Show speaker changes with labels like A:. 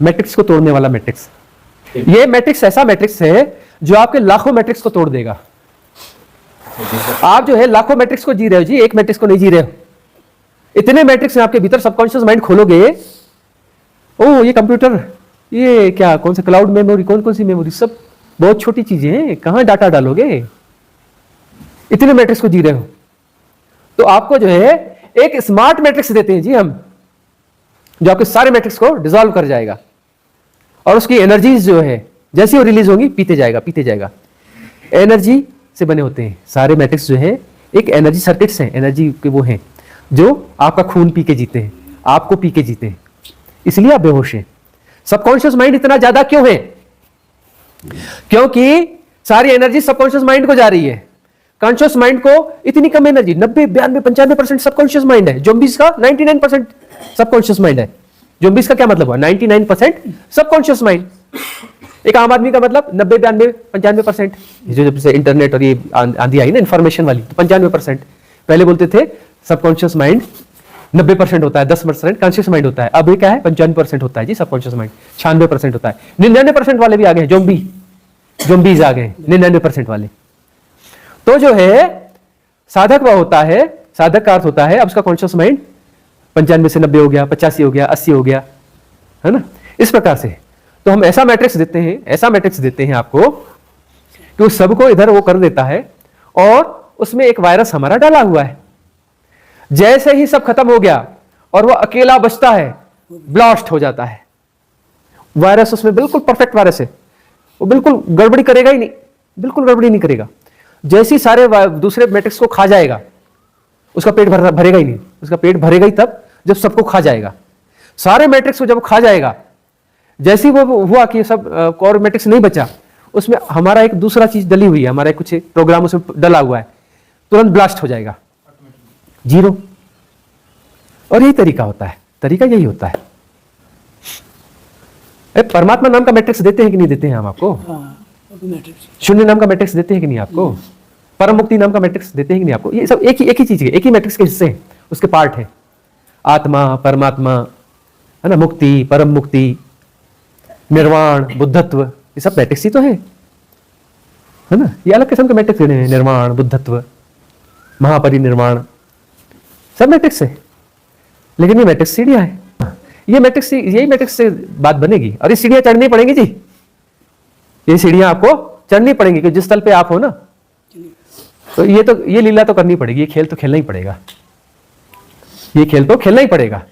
A: Matrix को तोड़ने वाला मैट्रिक्स। ये मैट्रिक्स ऐसा मैट्रिक्स है जो आपके लाखों मैट्रिक्स को तोड़ देगा। आप जो है लाखों मैट्रिक्स को जी रहे हो जी, एक मैट्रिक्स को नहीं जी रहे हो। इतने मैट्रिक्स हैं आपके भीतर, सबकॉन्शियस माइंड खोलोगे, ओ ये कंप्यूटर, ये क्या कौन सा क्लाउड मेमोरी, कौन कौन सी मेमोरी, सब बहुत छोटी चीजें हैं, कहां डाटा डालोगे, इतने मैट्रिक्स को जी रहे हो। तो आपको जो है एक स्मार्ट मैट्रिक्स देते हैं जी हम, जो आपके सारे मैट्रिक्स को डिसॉल्व कर जाएगा और उसकी एनर्जीज जो है जैसी वो रिलीज होंगी पीते जाएगा पीते जाएगा। एनर्जी से बने होते हैं सारे मैट्रिक्स जो है, एक एनर्जी सर्किट्स हैं, एनर्जी के वो हैं जो आपका खून पी के जीते हैं, आपको पी के जीते हैं, इसलिए आप बेहोश हैं। सबकॉन्शियस माइंड इतना ज्यादा क्यों है? क्योंकि सारी एनर्जी सबकॉन्शियस माइंड को जा रही है। कॉन्शियस माइंड को इतनी कम एनर्जी, 90, 92, 95% सबकॉन्शियस माइंड है। ज़ॉम्बीज़ का 99% सबकॉन्शियस माइंड है। ज़ॉम्बीज़ का क्या मतलब हुआ? 99% सबकॉन्शियस माइंड। एक आम आदमी का मतलब 90, 92, 95%। जो जब से इंटरनेट और ये आंधी आई ना इंफॉर्मेशन वाली, तो 95%। पहले बोलते थे सबकॉन्शियस माइंड 90% होता है, 10% कॉन्शियस माइंड होता है। अब ये क्या है? 95% होता है जी सबकॉन्शियस माइंड, 96% होता है। 99% वाले भी आ गए, ज़ॉम्बीज़ आ गए 99% वाले। तो जो है साधक वह होता है, साधक का अर्थ होता है अब उसका कॉन्शियस माइंड 95 से 90 हो गया, 85 हो गया, 80 हो गया, है ना, इस प्रकार से। तो हम ऐसा मैट्रिक्स देते हैं, ऐसा मैट्रिक्स देते हैं आपको कि उस सबको इधर वो कर देता है और उसमें एक वायरस हमारा डाला हुआ है। जैसे ही सब खत्म हो गया और वो अकेला बचता है, ब्लास्ट हो जाता है। वायरस उसमें बिल्कुल परफेक्ट वायरस है, वो बिल्कुल गड़बड़ी करेगा ही नहीं, बिल्कुल गड़बड़ी नहीं करेगा। जैसे ही सारे दूसरे मैट्रिक्स को खा जाएगा, उसका पेट भरेगा ही नहीं, उसका पेट भरेगा ही तब जब सबको खा जाएगा। सारे मैट्रिक्स को जब खा जाएगा, जैसे ही वो हुआ कि सब कोर मैट्रिक्स नहीं बचा, उसमें हमारा एक दूसरा चीज डली हुई है, हमारा कुछ प्रोग्राम उसमें डला हुआ है, तुरंत ब्लास्ट हो जाएगा, जीरो। और यही तरीका होता है, तरीका यही होता है। परमात्मा नाम का मैट्रिक्स देते हैं कि नहीं देते हैं हम आपको? शून्य नाम का मैट्रिक्स देते हैं कि नहीं आपको? परम मुक्ति नाम का मैट्रिक्स देते हैं कि नहीं आपको? ये सब एक ही चीज है, एक ही मैट्रिक्स के हिस्से हैं, उसके पार्ट है। आत्मा, परमात्मा, है ना, मुक्ति, परम मुक्ति, निर्वाण, बुद्धत्व, ये सब मैट्रिक्स ही तो है ना। ये अलग किस्म के मैट्रिक्स हैं, निर्वाण, बुद्धत्व, महापरिनिर्वाण, सब मैट्रिक्स है। लेकिन ये मैट्रिक्स सीढ़ियां है, ये मैट्रिक्स, यही मैट्रिक्स से बात बनेगी। और ये सीढ़ियां चढ़नी पड़ेंगी जी, ये सीढ़ियां आपको चढ़नी पड़ेंगी, कि जिस तल पे आप हो ना, तो ये लीला तो करनी पड़ेगी, ये खेल तो खेलना ही पड़ेगा, ये खेल तो खेलना ही पड़ेगा।